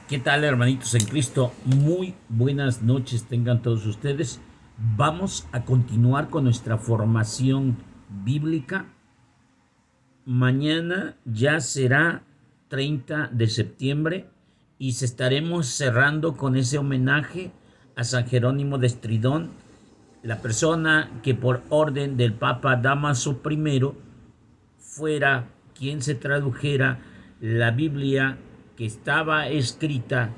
¿Qué tal, hermanitos en Cristo? Muy buenas noches tengan todos ustedes. Vamos a continuar con nuestra formación bíblica. Mañana ya será 30 de septiembre y se estaremos cerrando con ese homenaje a San Jerónimo de Estridón, la persona que por orden del Papa Dámaso I fuera quien se tradujera la Biblia que estaba escrita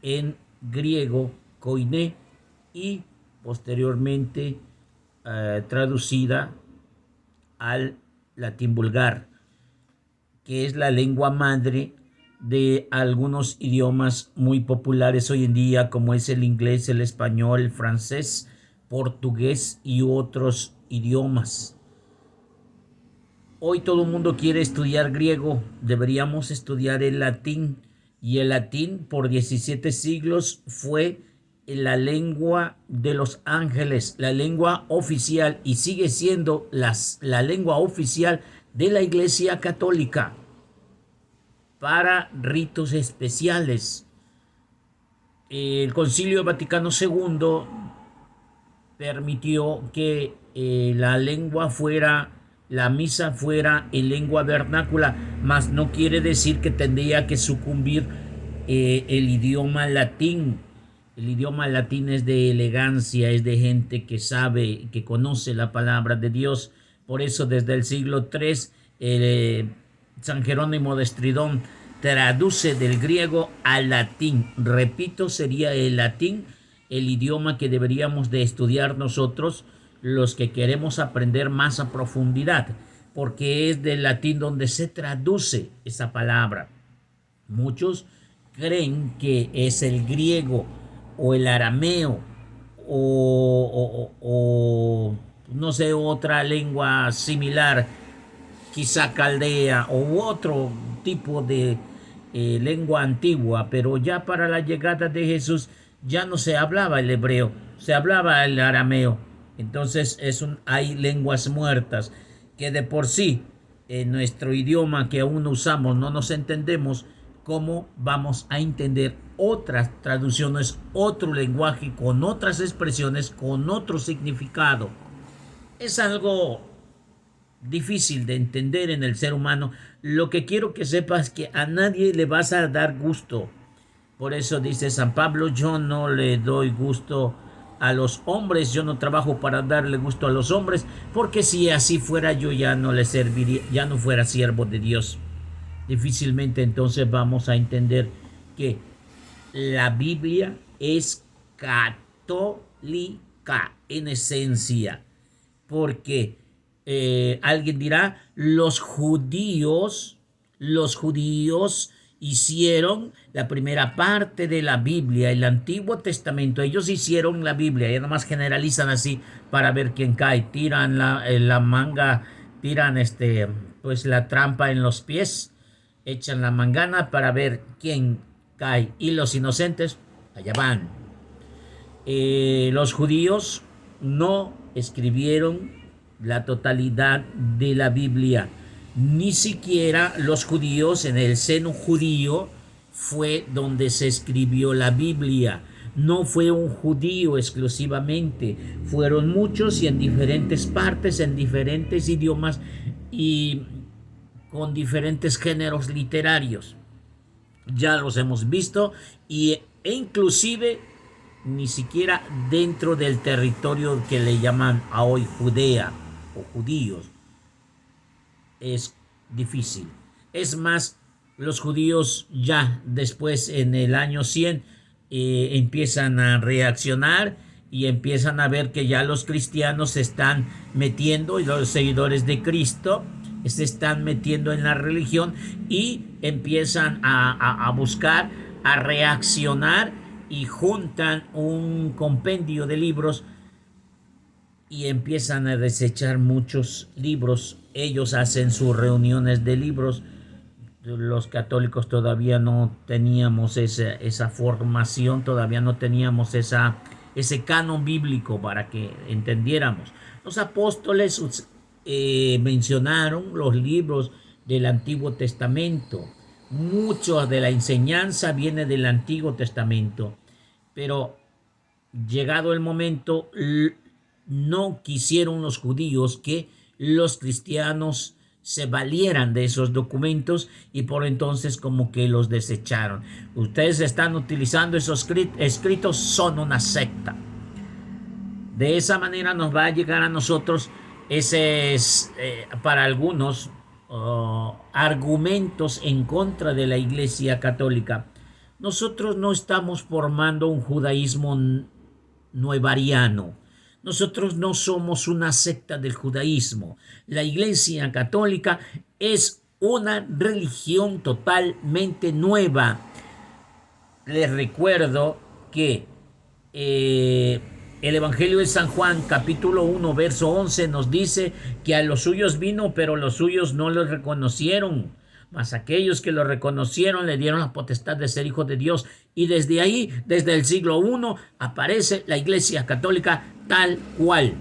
en griego, koiné, y posteriormente traducida al latín vulgar, que es la lengua madre de algunos idiomas muy populares hoy en día, como es el inglés, el español, el francés, portugués y otros idiomas. Hoy todo el mundo quiere estudiar griego, deberíamos estudiar el latín, y el latín por 17 siglos fue la lengua de los ángeles, la lengua oficial, y sigue siendo la lengua oficial de la Iglesia Católica para ritos especiales. El Concilio Vaticano II permitió que la misa fuera en lengua vernácula, mas no quiere decir que tendría que sucumbir el idioma latín. El idioma latín es de elegancia, es de gente que sabe, que conoce la palabra de Dios. Por eso desde el siglo III, San Jerónimo de Estridón traduce del griego al latín. Repito, sería el latín el idioma que deberíamos de estudiar nosotros, los que queremos aprender más a profundidad, porque es del latín donde se traduce esa palabra. Muchos creen que es el griego o el arameo o no sé, otra lengua similar, quizá caldea u otro tipo de lengua antigua, pero ya para la llegada de Jesús ya no se hablaba el hebreo, se hablaba el arameo. Entonces hay lenguas muertas que de por sí en nuestro idioma que aún no usamos no nos entendemos. ¿Cómo vamos a entender otras traducciones, otro lenguaje con otras expresiones, con otro significado? Es algo difícil de entender en el ser humano. Lo que quiero que sepas es que a nadie le vas a dar gusto. Por eso dice San Pablo: yo no le doy gusto a los hombres, yo no trabajo para darle gusto a los hombres, porque si así fuera yo ya no le serviría, ya no fuera siervo de Dios. Difícilmente entonces vamos a entender que la Biblia es católica en esencia, porque alguien dirá, los judíos hicieron la primera parte de la Biblia, el Antiguo Testamento. Ellos hicieron la Biblia, y nomás generalizan así para ver quién cae. Tiran la manga, tiran pues la trampa en los pies, echan la mangana para ver quién cae. Y los inocentes, allá van. Los judíos no escribieron la totalidad de la Biblia. Ni siquiera los judíos, en el seno judío fue donde se escribió la Biblia. No fue un judío exclusivamente, fueron muchos y en diferentes partes, en diferentes idiomas y con diferentes géneros literarios. Ya los hemos visto e inclusive ni siquiera dentro del territorio que le llaman a hoy Judea o judíos. Es difícil. Es más, los judíos ya después en el año 100 empiezan a reaccionar y empiezan a ver que ya los cristianos se están metiendo, y los seguidores de Cristo se están metiendo en la religión y empiezan a buscar, a reaccionar, y juntan un compendio de libros y empiezan a desechar muchos libros. Ellos hacen sus reuniones de libros. Los católicos todavía no teníamos esa formación, todavía no teníamos ese canon bíblico para que entendiéramos. Los apóstoles mencionaron los libros del Antiguo Testamento, Mucho de la enseñanza viene del Antiguo Testamento, pero llegado el momento, no quisieron los judíos que los cristianos se valieran de esos documentos y por entonces como que los desecharon. Ustedes están utilizando esos escritos, son una secta. De esa manera nos va a llegar a nosotros ese para algunos argumentos en contra de la Iglesia Católica. Nosotros no estamos formando un judaísmo nuevariano. Nosotros no somos una secta del judaísmo. La Iglesia Católica es una religión totalmente nueva. Les recuerdo que el Evangelio de San Juan, capítulo 1, verso 11, nos dice que a los suyos vino, pero los suyos no los reconocieron. Mas aquellos que lo reconocieron le dieron la potestad de ser hijos de Dios. Y desde ahí, desde el siglo I, aparece la Iglesia Católica tal cual.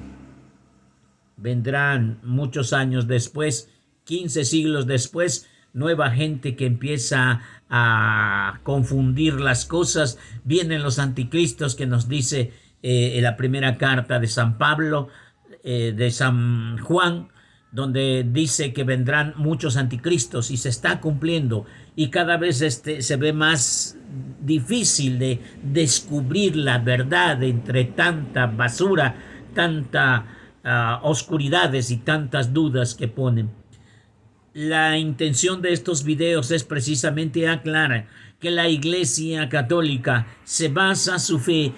Vendrán muchos años después, 15 siglos después, nueva gente que empieza a confundir las cosas. Vienen los anticristos que nos dice en la primera carta de San Pablo, de San Juan, donde dice que vendrán muchos anticristos y se está cumpliendo y cada vez se ve más difícil de descubrir la verdad entre tanta basura, tanta oscuridades y tantas dudas que ponen. La intención de estos videos es precisamente aclarar que la Iglesia Católica se basa su fe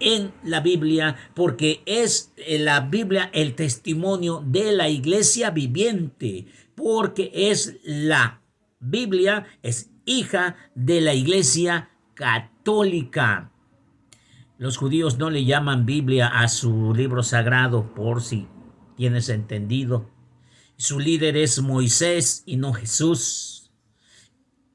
en la Biblia, porque es la Biblia el testimonio de la iglesia viviente, porque es la Biblia, es hija de la Iglesia Católica. Los judíos no le llaman Biblia a su libro sagrado, por si tienes entendido. Su líder es Moisés y no Jesús.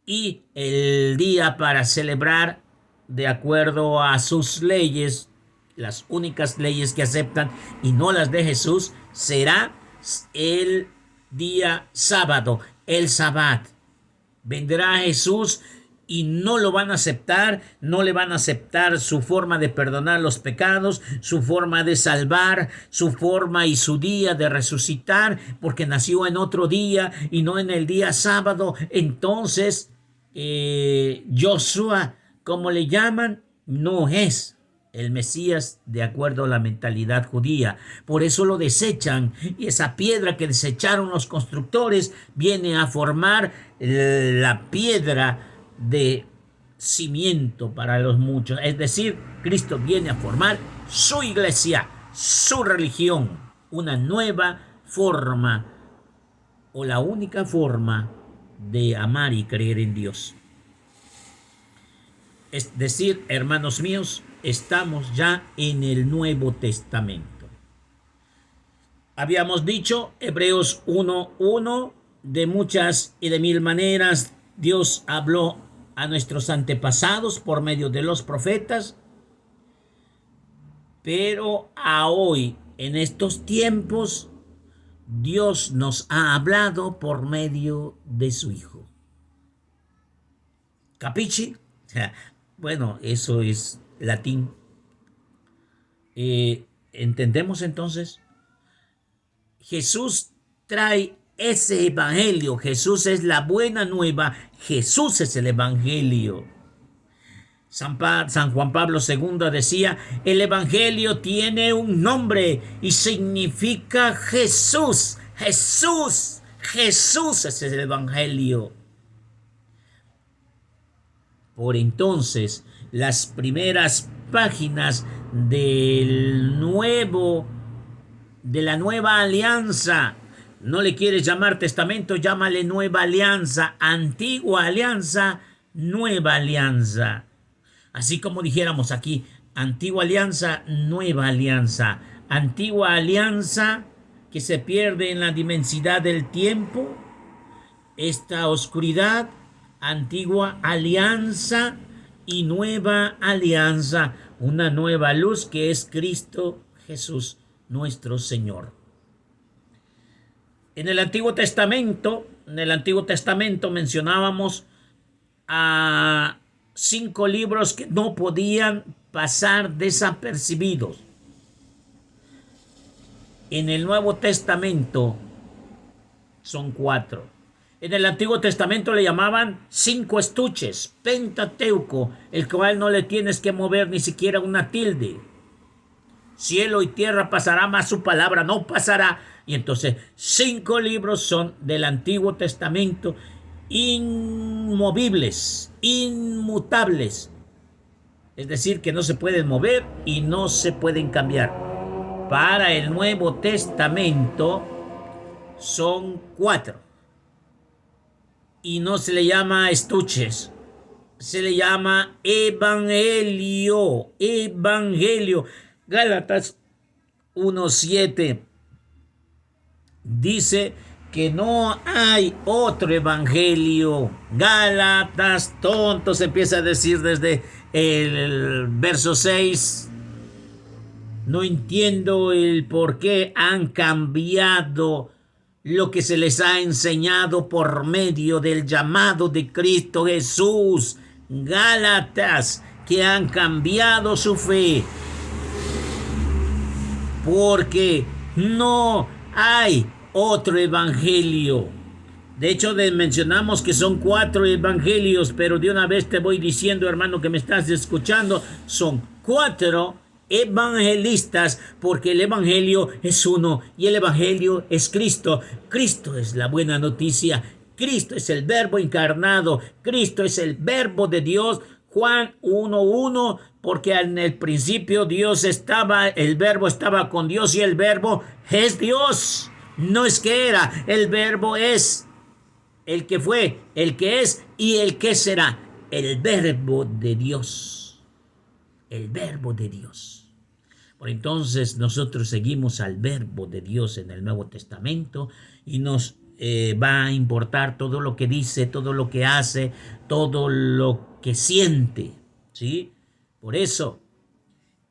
Y el día para celebrar, de acuerdo a sus leyes, las únicas leyes que aceptan y no las de Jesús, será el día sábado, el Sabbat. Vendrá Jesús y no lo van a aceptar, no le van a aceptar su forma de perdonar los pecados, su forma de salvar, su forma y su día de resucitar, porque nació en otro día y no en el día sábado. Entonces, Josué, como le llaman, no es el Mesías de acuerdo a la mentalidad judía. Por eso lo desechan, y esa piedra que desecharon los constructores viene a formar la piedra de cimiento para los muchos. Es decir, Cristo viene a formar su iglesia, su religión, una nueva forma o la única forma de amar y creer en Dios. Es decir, hermanos míos, estamos ya en el Nuevo Testamento. Habíamos dicho, Hebreos 1:1, de muchas y de mil maneras Dios habló a nuestros antepasados por medio de los profetas, pero a hoy, en estos tiempos, Dios nos ha hablado por medio de su Hijo. ¿Capichi? Bueno, eso es latín. ¿Entendemos entonces? Jesús trae ese evangelio. Jesús es la buena nueva. Jesús es el evangelio. San Juan Pablo II decía, el evangelio tiene un nombre y significa Jesús. Jesús. Jesús es el evangelio. Por entonces, las primeras páginas de la nueva alianza, no le quieres llamar testamento, llámale nueva alianza, antigua alianza, nueva alianza. Así como dijéramos aquí, antigua alianza, nueva alianza. Antigua alianza que se pierde en la inmensidad del tiempo, esta oscuridad. Antigua alianza y nueva alianza, una nueva luz que es Cristo Jesús, nuestro Señor. En el Antiguo Testamento mencionábamos a 5 libros que no podían pasar desapercibidos. En el Nuevo Testamento son 4. En el Antiguo Testamento le llamaban 5 estuches, Pentateuco, el cual no le tienes que mover ni siquiera una tilde. Cielo y tierra pasará, mas su palabra no pasará. Y entonces 5 libros son del Antiguo Testamento, inmovibles, inmutables. Es decir, que no se pueden mover y no se pueden cambiar. Para el Nuevo Testamento son 4. Y no se le llama estuches, se le llama evangelio. Evangelio. Gálatas 1:7 dice que no hay otro evangelio. Gálatas, tontos, empieza a decir desde el verso 6. No entiendo el por qué han cambiado lo que se les ha enseñado por medio del llamado de Cristo Jesús. Gálatas, que han cambiado su fe, porque no hay otro evangelio. De hecho, mencionamos que son 4 evangelios, pero de una vez te voy diciendo, hermano, que me estás escuchando, son 4 evangelistas, porque el evangelio es uno y el evangelio es Cristo. Cristo es la buena noticia. Cristo es el verbo encarnado. Cristo es el verbo de Dios. Juan 1:1, porque en el principio Dios estaba, el verbo estaba con Dios y el verbo es Dios. No es que era, el verbo es el que fue, el que es y el que será. El verbo de Dios. El verbo de Dios. Por entonces nosotros seguimos al verbo de Dios en el Nuevo Testamento y nos va a importar todo lo que dice, todo lo que hace, todo lo que siente, ¿sí? Por eso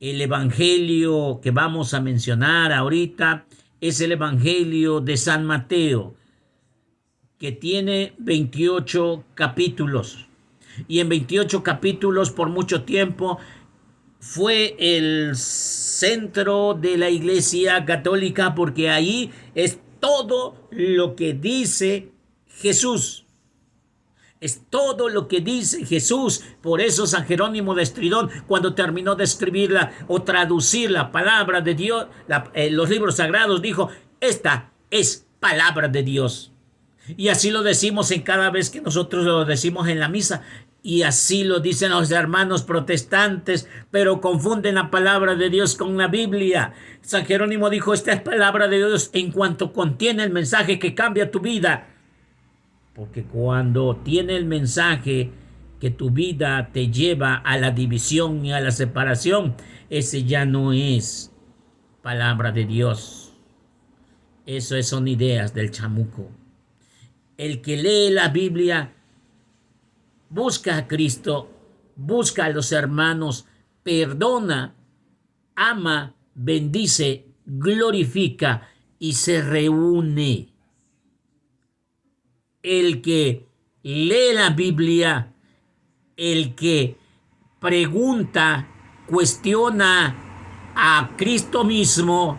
el evangelio que vamos a mencionar ahorita es el evangelio de San Mateo, que tiene 28 capítulos. Y en 28 capítulos por mucho tiempo fue el centro de la Iglesia Católica, porque ahí es todo lo que dice Jesús. Es todo lo que dice Jesús. Por eso San Jerónimo de Estridón, cuando terminó de escribirla o traducir la palabra de Dios, los libros sagrados, dijo: esta es palabra de Dios. Y así lo decimos en cada vez que nosotros lo decimos en la misa. Y así lo dicen los hermanos protestantes, pero confunden la palabra de Dios con la Biblia. San Jerónimo dijo: esta es palabra de Dios en cuanto contiene el mensaje que cambia tu vida. Porque cuando tiene el mensaje que tu vida te lleva a la división y a la separación, ese ya no es palabra de Dios. Eso son ideas del chamuco. El que lee la Biblia busca a Cristo, busca a los hermanos, perdona, ama, bendice, glorifica y se reúne. El que lee la Biblia, el que pregunta, cuestiona a Cristo mismo,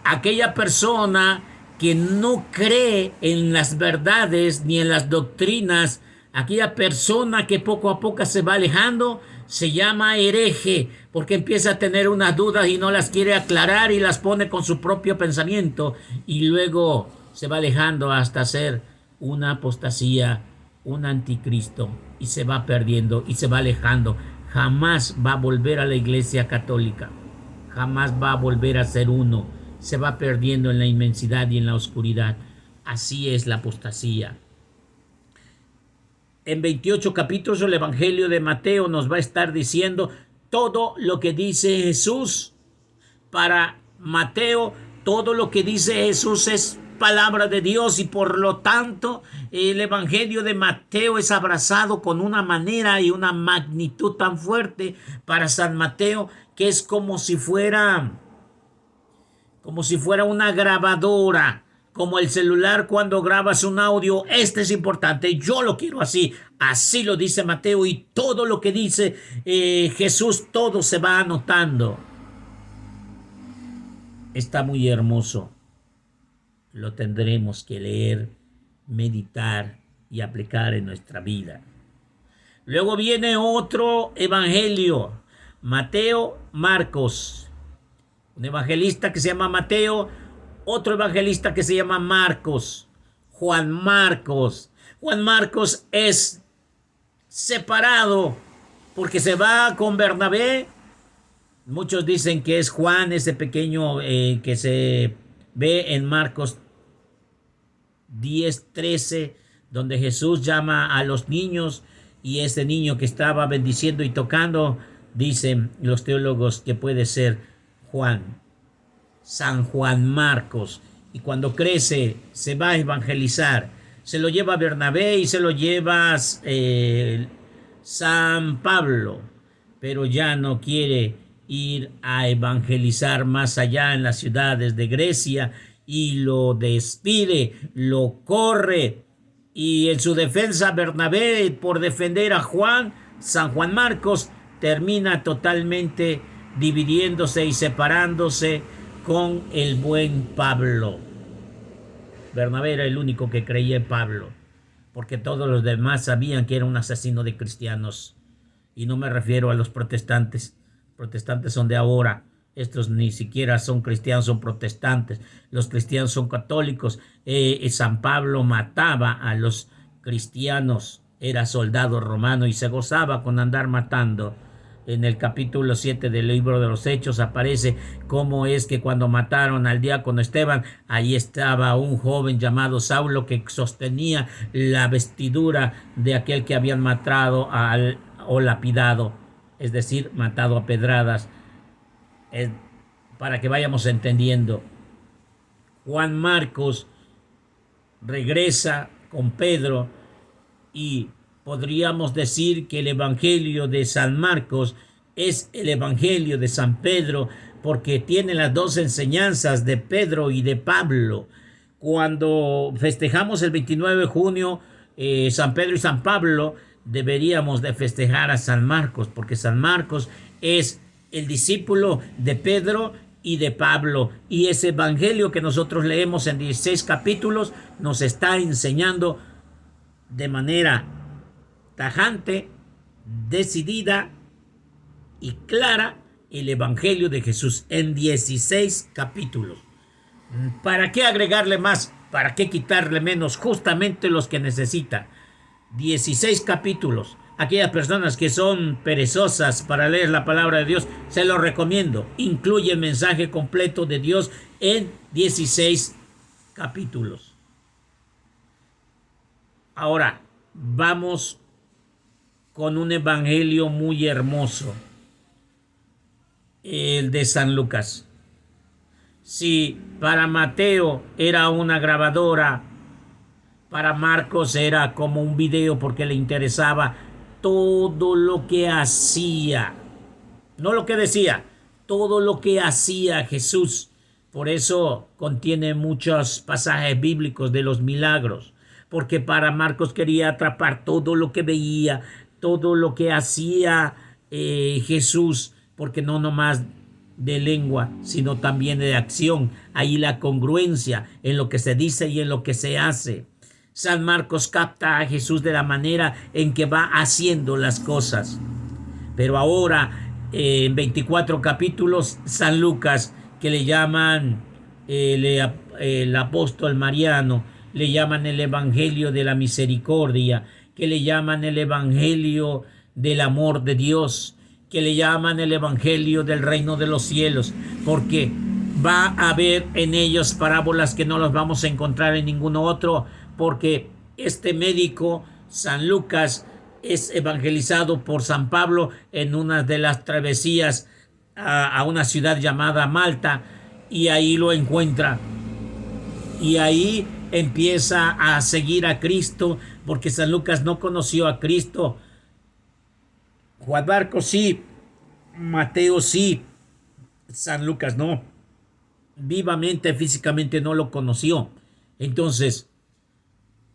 aquella persona que no cree en las verdades ni en las doctrinas, aquella persona que poco a poco se va alejando, se llama hereje, porque empieza a tener unas dudas y no las quiere aclarar y las pone con su propio pensamiento, y luego se va alejando hasta ser una apostasía, un anticristo, y se va perdiendo y se va alejando. Jamás va a volver a la Iglesia Católica, jamás va a volver a ser uno. Se va perdiendo en la inmensidad y en la oscuridad. Así es la apostasía. En 28 capítulos el Evangelio de Mateo nos va a estar diciendo todo lo que dice Jesús. Para Mateo, todo lo que dice Jesús es palabra de Dios, y por lo tanto el Evangelio de Mateo es abrazado con una manera y una magnitud tan fuerte para San Mateo, que es como si fuera una grabadora, como el celular cuando grabas un audio, este es importante, yo lo quiero así, así lo dice Mateo, y todo lo que dice Jesús, todo se va anotando. Está muy hermoso, lo tendremos que leer, meditar y aplicar en nuestra vida. Luego viene otro evangelio, Mateo, Marcos, un evangelista que se llama Mateo, otro evangelista que se llama Marcos, Juan Marcos. Juan Marcos es separado porque se va con Bernabé. Muchos dicen que es Juan, ese pequeño que se ve en Marcos 10:13, donde Jesús llama a los niños, y ese niño que estaba bendiciendo y tocando, dicen los teólogos que puede ser Juan, San Juan Marcos. Y cuando crece se va a evangelizar, se lo lleva Bernabé y se lo lleva San Pablo, pero ya no quiere ir a evangelizar más allá en las ciudades de Grecia, y lo despide, lo corre. Y en su defensa, Bernabé, por defender a Juan, San Juan Marcos, termina totalmente dividiéndose y separándose con el buen Pablo. Bernabé era el único que creía en Pablo, porque todos los demás sabían que era un asesino de cristianos. Y no me refiero a los protestantes. Protestantes son de ahora. Estos ni siquiera son cristianos, son protestantes. Los cristianos son católicos. San Pablo mataba a los cristianos. Era soldado romano y se gozaba con andar matando. En el capítulo 7 del libro de los Hechos aparece cómo es que cuando mataron al diácono Esteban, ahí estaba un joven llamado Saulo que sostenía la vestidura de aquel que habían matado o lapidado, es decir, matado a pedradas. Para que vayamos entendiendo, Juan Marcos regresa con Pedro, y podríamos decir que el evangelio de San Marcos es el evangelio de San Pedro, porque tiene las dos enseñanzas de Pedro y de Pablo. Cuando festejamos el 29 de junio San Pedro y San Pablo, deberíamos de festejar a San Marcos, porque San Marcos es el discípulo de Pedro y de Pablo, y ese evangelio que nosotros leemos en 16 capítulos nos está enseñando de manera tajante, decidida y clara el evangelio de Jesús en 16 capítulos. ¿Para qué agregarle más? ¿Para qué quitarle menos? Justamente los que necesita. 16 capítulos. Aquellas personas que son perezosas para leer la palabra de Dios, se lo recomiendo. Incluye el mensaje completo de Dios en 16 capítulos. Ahora, vamos con un evangelio muy hermoso, el de San Lucas. Si para Mateo era una grabadora, para Marcos era como un video, porque le interesaba todo lo que hacía, no lo que decía, todo lo que hacía Jesús. Por eso contiene muchos pasajes bíblicos de los milagros, porque para Marcos quería atrapar todo lo que veía, todo lo que hacía Jesús, porque no nomás de lengua, sino también de acción. Ahí la congruencia en lo que se dice y en lo que se hace. San Marcos capta a Jesús de la manera en que va haciendo las cosas. Pero ahora, en 24 capítulos, San Lucas, que le llaman el apóstol Mariano, le llaman el evangelio de la misericordia, que le llaman el evangelio del amor de Dios, que le llaman el evangelio del reino de los cielos, porque va a haber en ellos parábolas que no las vamos a encontrar en ninguno otro, porque este médico, San Lucas, es evangelizado por San Pablo en una de las travesías a una ciudad llamada Malta, y ahí lo encuentra, y ahí empieza a seguir a Cristo, porque San Lucas no conoció a Cristo. Juan Marcos sí, Mateo sí, San Lucas no. Vivamente, físicamente no lo conoció. Entonces,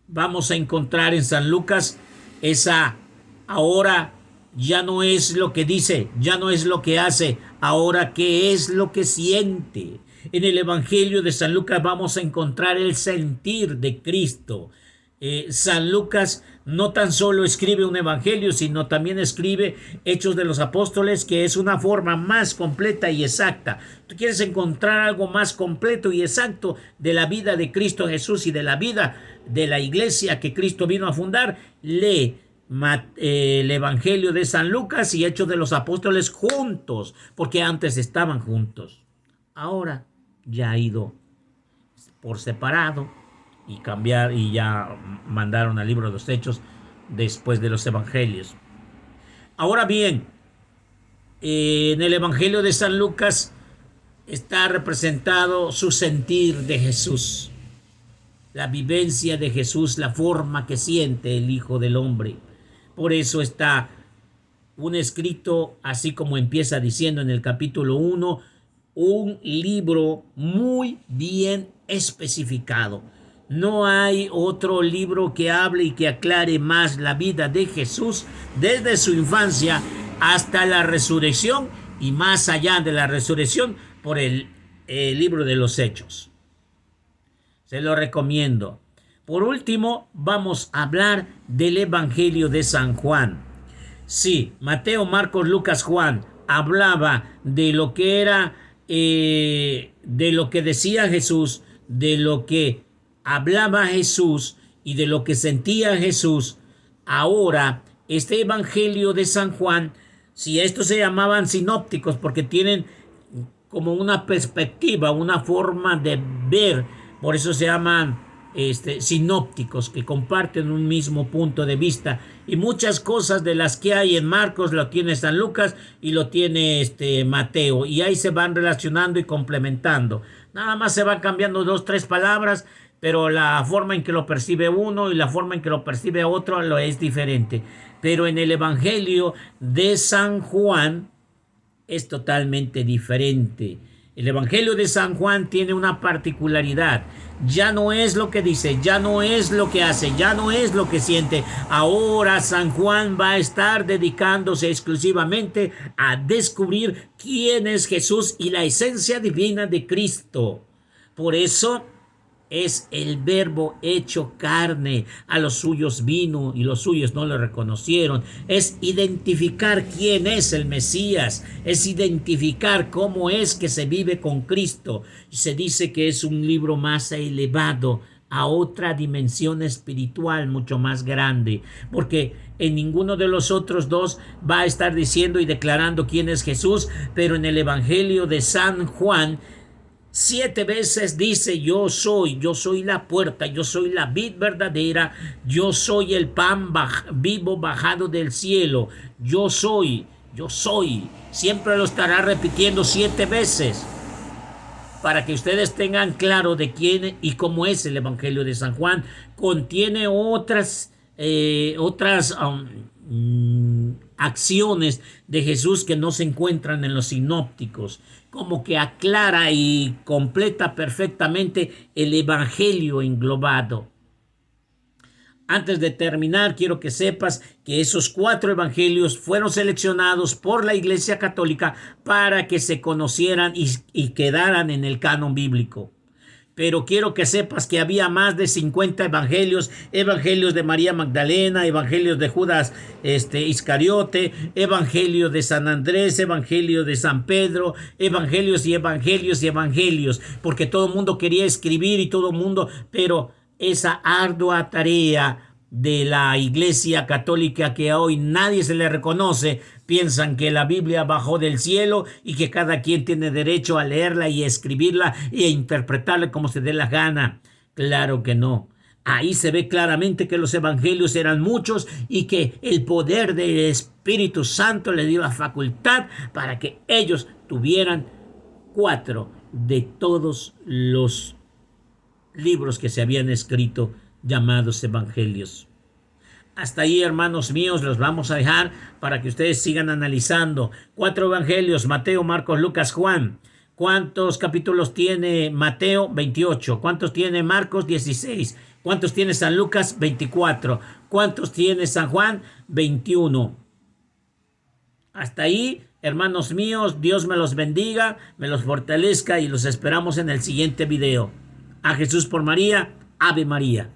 vamos a encontrar en San Lucas esa ahora ya no es lo que dice, ya no es lo que hace, ahora qué es lo que siente. En el Evangelio de San Lucas vamos a encontrar el sentir de Cristo. San Lucas no tan solo escribe un evangelio, sino también escribe Hechos de los Apóstoles, que es una forma más completa y exacta. ¿Tú quieres encontrar algo más completo y exacto de la vida de Cristo Jesús y de la vida de la iglesia que Cristo vino a fundar? Lee el Evangelio de San Lucas y Hechos de los Apóstoles juntos, porque antes estaban juntos. Ahora ya ha ido por separado y ya mandaron al libro de los Hechos después de los Evangelios. Ahora bien, en el Evangelio de San Lucas está representado su sentir de Jesús, la vivencia de Jesús, la forma que siente el Hijo del Hombre. Por eso está un escrito, así como empieza diciendo en el capítulo 1, un libro muy bien especificado. No hay otro libro que hable y que aclare más la vida de Jesús desde su infancia hasta la resurrección y más allá de la resurrección por el libro de los Hechos. Se lo recomiendo. Por último, vamos a hablar del Evangelio de San Juan. Sí, Mateo, Marcos, Lucas, Juan hablaba de lo que era, de lo que decía Jesús, de lo que hablaba Jesús y de lo que sentía Jesús. Ahora, este Evangelio de San Juan, si estos se llamaban sinópticos porque tienen como una perspectiva, una forma de ver, por eso se llaman sinópticos, que comparten un mismo punto de vista, y muchas cosas de las que hay en Marcos lo tiene San Lucas y lo tiene Mateo, y ahí se van relacionando y complementando. Nada más se van cambiando 2, 3 palabras, pero la forma en que lo percibe uno y la forma en que lo percibe otro lo es diferente. Pero en el Evangelio de San Juan es totalmente diferente. El Evangelio de San Juan tiene una particularidad. Ya no es lo que dice, ya no es lo que hace, ya no es lo que siente. Ahora San Juan va a estar dedicándose exclusivamente a descubrir quién es Jesús y la esencia divina de Cristo. Por eso es el Verbo hecho carne. A los suyos vino y los suyos no lo reconocieron. Es identificar quién es el Mesías. Es identificar cómo es que se vive con Cristo. Se dice que es un libro más elevado, a otra dimensión espiritual mucho más grande, porque en ninguno de los otros dos va a estar diciendo y declarando quién es Jesús, pero en el Evangelio de San Juan 7 veces dice: yo soy la puerta, yo soy la vid verdadera, yo soy el pan vivo bajado del cielo, yo soy. Siempre lo estará repitiendo 7 veces para que ustedes tengan claro de quién y cómo es el Evangelio de San Juan. Contiene otras acciones de Jesús que no se encuentran en los sinópticos, como que aclara y completa perfectamente el Evangelio englobado. Antes de terminar, quiero que sepas que esos 4 evangelios fueron seleccionados por la Iglesia Católica para que se conocieran y quedaran en el canon bíblico. Pero quiero que sepas que había más de 50 evangelios de María Magdalena, evangelios de Judas Iscariote, evangelio de San Andrés, evangelio de San Pedro, evangelios, porque todo el mundo quería escribir y todo el mundo, pero esa ardua tarea de la Iglesia Católica que hoy nadie se le reconoce, piensan que la Biblia bajó del cielo y que cada quien tiene derecho a leerla y a escribirla y a interpretarla como se dé la gana. Claro que no. Ahí se ve claramente que los evangelios eran muchos y que el poder del Espíritu Santo le dio la facultad para que ellos tuvieran 4 de todos los libros que se habían escrito llamados evangelios. Hasta ahí, hermanos míos, los vamos a dejar para que ustedes sigan analizando. 4 evangelios: Mateo, Marcos, Lucas, Juan. ¿Cuántos capítulos tiene Mateo? 28. ¿Cuántos tiene Marcos? 16. ¿Cuántos tiene San Lucas? 24. ¿Cuántos tiene San Juan? 21. Hasta ahí, hermanos míos, Dios me los bendiga, me los fortalezca y los esperamos en el siguiente video. A Jesús por María, Ave María.